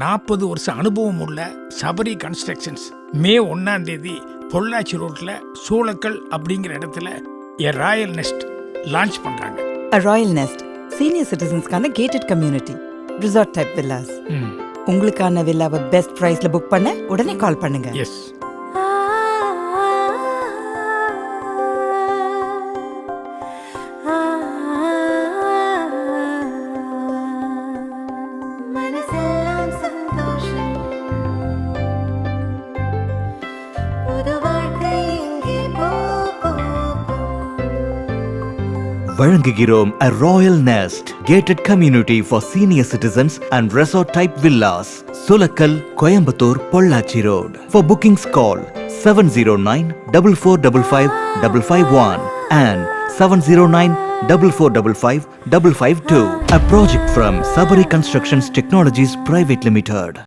40 வருஷ அனுபவம் உள்ள சபரி கன்ஸ்ட்ரக்ஷன்ஸ் மே 1ஆம் தேதி பொள்ளாச்சி ரோட்ல சூளக்கல் அப்படிங்கிற இடத்துல எ ராயல் நெஸ்ட் லான்ச் பண்றாங்க. A Royal Nest, senior citizens-க்கான gated community, resort type villas. உங்களுக்கான வில்லாவை பெஸ்ட் பிரைஸ்ல புக் பண்ண உடனே கால் பண்ணுங்க. எஸ். வழங்குகிறோம் A Royal Nest, gated community for senior citizens and resort type villas. Sulakal, Coimbatore, Pollachi Road. For bookings call 709-4455-551 and 709-4455-552. A project from Sabari Constructions Technologies Private Limited.